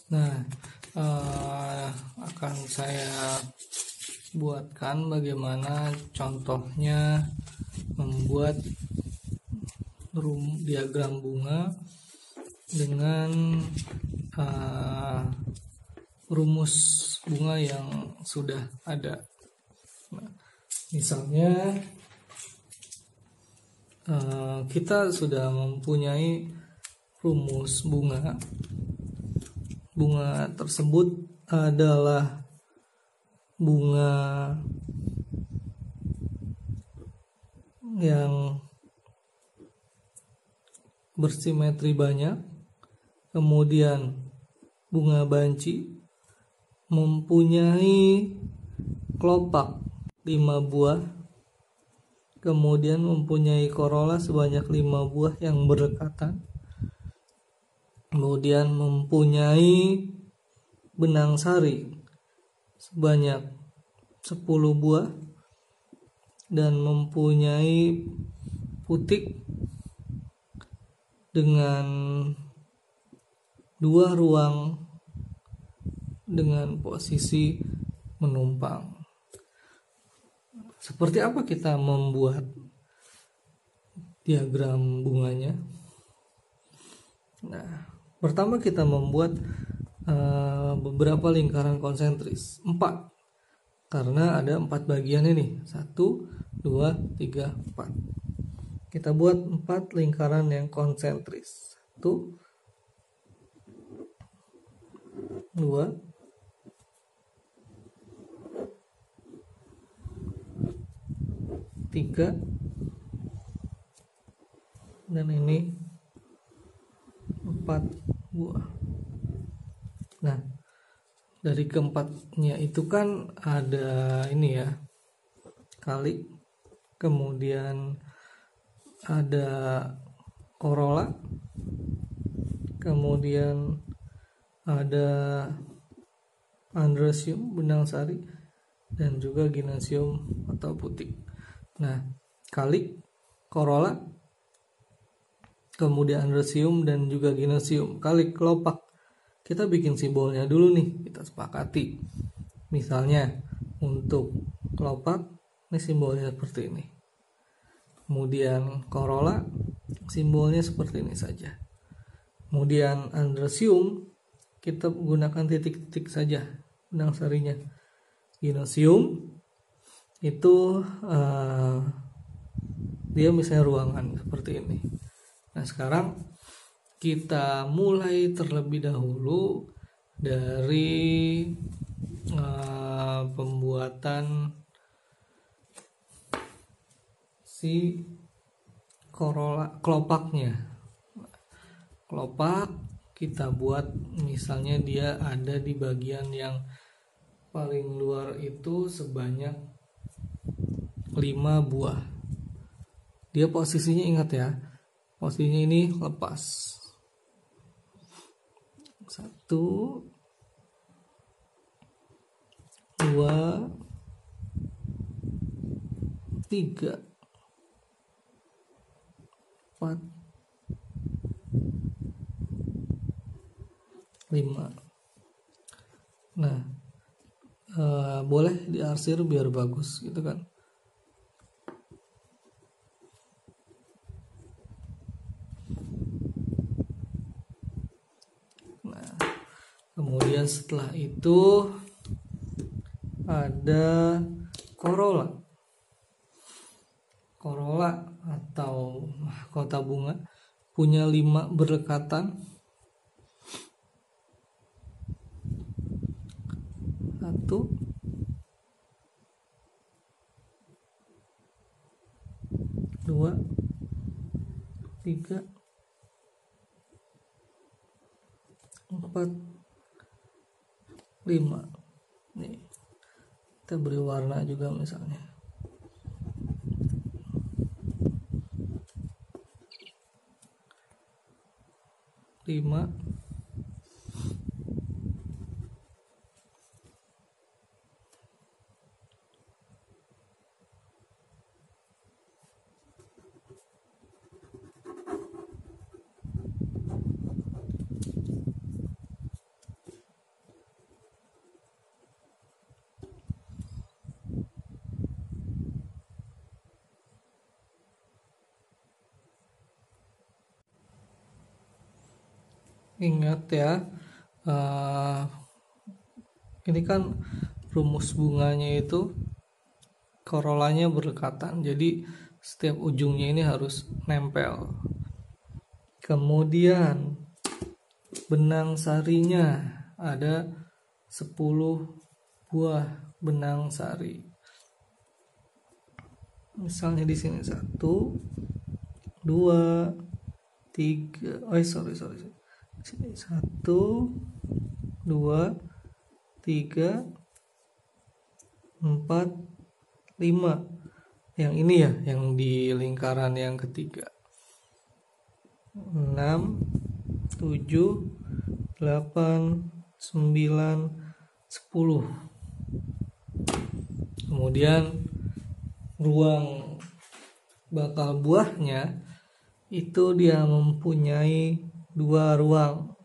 Nah, akan saya buatkan bagaimana contohnya membuat diagram bunga dengan rumus bunga yang sudah ada. Nah, misalnya kita sudah mempunyai rumus bunga. Bunga tersebut adalah bunga yang bersimetri banyak, kemudian bunga banci mempunyai kelopak 5 buah, kemudian mempunyai corolla sebanyak 5 buah yang berdekatan, kemudian mempunyai benang sari sebanyak 10 buah, dan mempunyai putik dengan 2 ruang dengan posisi menumpang. Seperti apa kita membuat diagram bunganya? Nah, pertama kita membuat beberapa lingkaran konsentris, 4, karena ada 4 bagian ini, 1, 2, 3, 4. Kita buat 4 lingkaran yang konsentris, 1, 2, 3, dan ini 4 buah. Nah, dari keempatnya itu kan ada ini ya, kali, kemudian ada corolla, kemudian ada androsium benang sari, dan juga ginasium atau putik. Nah, kali, corolla, kemudian androsium dan juga ginasium, kali kelopak. Kita bikin simbolnya dulu nih, kita sepakati. Misalnya untuk kelopak ini simbolnya seperti ini. Kemudian corolla simbolnya seperti ini saja. Kemudian androsium kita gunakan titik-titik saja benang sarinya. Ginasium itu dia misalnya ruangan seperti ini. Nah, sekarang kita mulai terlebih dahulu dari pembuatan si corolla, kelopaknya. Kelopak kita buat misalnya dia ada di bagian yang paling luar itu sebanyak 5 buah. Dia posisinya, ingat ya, posisinya ini lepas. 1, 2, 3, 4, 5. Nah, boleh diarsir biar bagus gitu kan. Nah, kemudian setelah itu ada corolla. Corolla atau mahkota bunga punya 5 berdekatan. 1, 2, 3, 4, 5. Nih, kita beri warna juga misalnya. Lima. Ingat ya, ini kan rumus bunganya itu korolanya berdekatan, jadi setiap ujungnya ini harus nempel. Kemudian benang sarinya ada 10 buah benang sari. Misalnya di sini 1, 2, 3. Sorry. Sini 1, 2, 3, 4, 5. Yang ini ya, yang di lingkaran yang ketiga. 6, 7, 8, 9, 10. Kemudian ruang bakal buahnya itu dia mempunyai 2 ruang.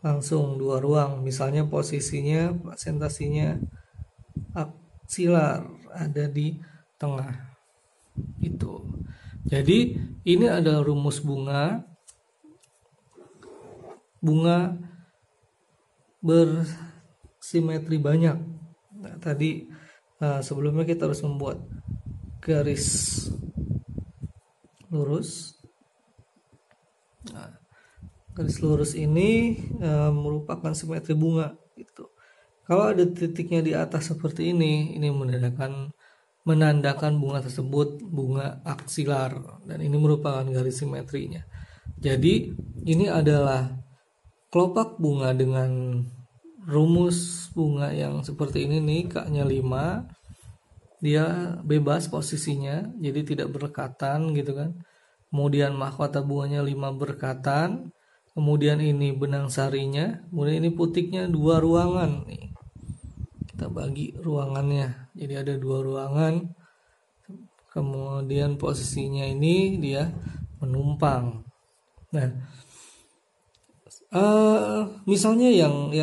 Langsung 2 ruang. Misalnya posisinya, presentasinya aksilar ada di tengah. Itu. Jadi ini adalah rumus bunga bersimetri banyak. Nah, tadi sebelumnya kita harus membuat garis lurus. Nah, garis lurus ini merupakan simetri bunga. Gitu. Kalau ada titiknya di atas seperti ini menandakan bunga tersebut bunga aksilar, dan ini merupakan garis simetrinya. Jadi ini adalah kelopak bunga dengan rumus bunga yang seperti ini nih, K-nya 5. Dia bebas posisinya, jadi tidak berdekatan gitu kan. Kemudian mahkota bunganya 5 berdekatan. Kemudian ini benang sarinya, kemudian ini putiknya 2 ruangan nih. Kita bagi ruangannya, jadi ada 2 ruangan. Kemudian posisinya ini dia menumpang. Nah, misalnya yang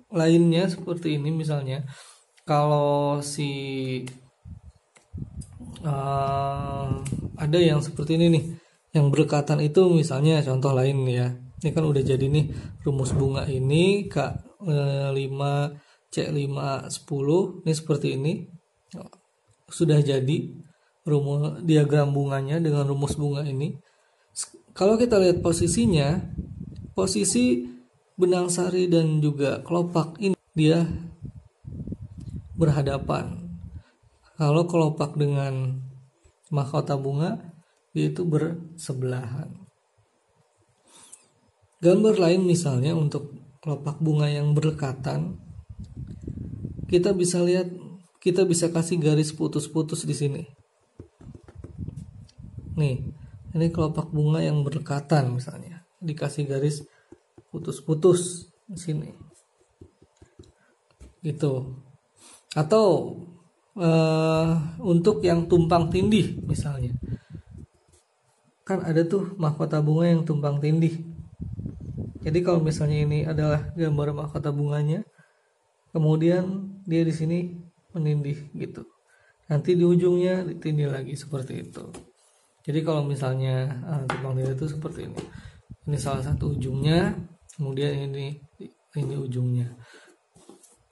lainnya seperti ini, misalnya kalau ada yang seperti ini nih, yang berdekatan itu, misalnya contoh lain ya. Ini kan udah jadi nih rumus bunga ini K5 C5 10, ini seperti ini. Sudah jadi rumus diagram bunganya dengan rumus bunga ini. Kalau kita lihat posisinya, posisi benang sari dan juga kelopak ini dia berhadapan. Kalau kelopak dengan mahkota bunga dia itu bersebelahan. Gambar lain misalnya untuk kelopak bunga yang berdekatan, kita bisa lihat, kita bisa kasih garis putus-putus di sini. Nih, ini kelopak bunga yang berdekatan misalnya, dikasih garis putus-putus di sini. Gitu. Atau untuk yang tumpang tindih misalnya, kan ada tuh mahkota bunga yang tumpang tindih. Jadi kalau misalnya ini adalah gambar mahkota bunganya, kemudian dia di sini menindih gitu. Nanti di ujungnya ditindih lagi seperti itu. Jadi kalau misalnya tumpang tindih itu seperti ini. Ini salah satu ujungnya, kemudian ini ujungnya.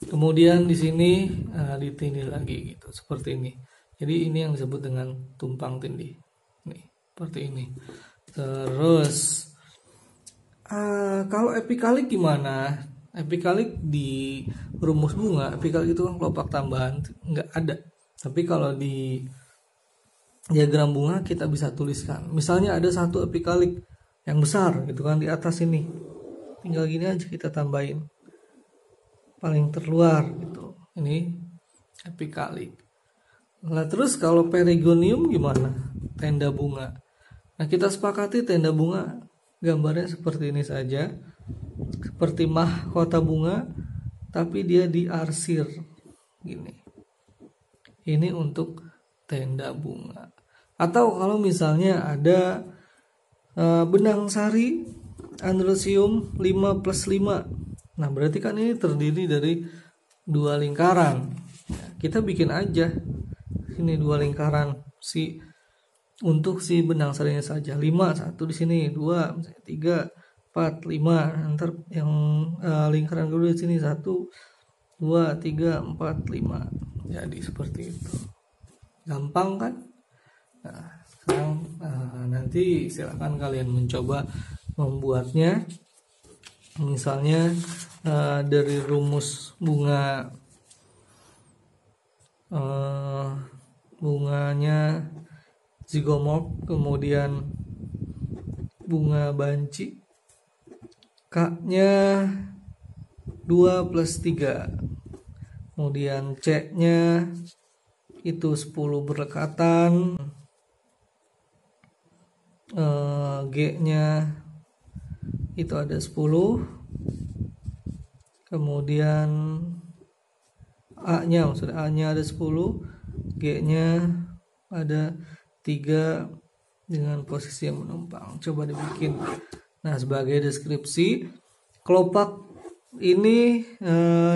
Kemudian di sini ditindih lagi gitu, seperti ini. Jadi ini yang disebut dengan tumpang tindih. Nih, seperti ini. Terus kalau epikalik gimana? Epikalik di rumus bunga, epikalik itu kan kelopak tambahan, nggak ada. Tapi kalau di diagram bunga kita bisa tuliskan. Misalnya ada satu epikalik yang besar gitu kan di atas ini. Tinggal gini aja kita tambahin. Paling terluar gitu. Ini epikalik. Nah, terus kalau perigonium gimana? Tenda bunga. Nah, kita sepakati tenda bunga gambarnya seperti ini saja. Seperti mahkota bunga, tapi dia diarsir gini. Ini untuk tenda bunga. Atau kalau misalnya ada benang sari androsium 5+5. Nah, berarti kan ini terdiri dari 2 lingkaran. Kita bikin aja sini 2 lingkaran untuk si benang sarinya saja. 5, 1 di sini, 2, 3, 4, 5. Ntar yang lingkaran kedua di sini 1, 2, 3, 4, 5. Jadi seperti itu. Gampang kan? Nah, sekarang nanti silakan kalian mencoba membuatnya. Misalnya dari rumus bunganya zigomorph, kemudian bunga banci, K-nya 2 plus 3, kemudian C-nya itu 10 berdekatan, G-nya itu ada 10, kemudian A-nya ada 10, G-nya ada 3 dengan posisi yang menumpang. Coba dibikin. Nah, sebagai deskripsi, kelopak ini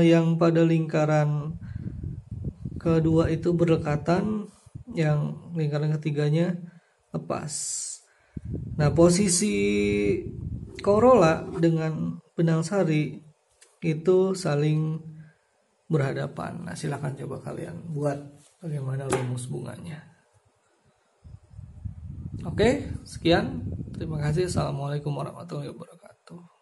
yang pada lingkaran kedua itu berdekatan, yang lingkaran ketiganya lepas. Nah, posisi corolla dengan benang sari itu saling berhadapan. Nah, silakan coba kalian buat bagaimana rumus bunganya. Oke, sekian. Terima kasih. Assalamualaikum warahmatullahi wabarakatuh.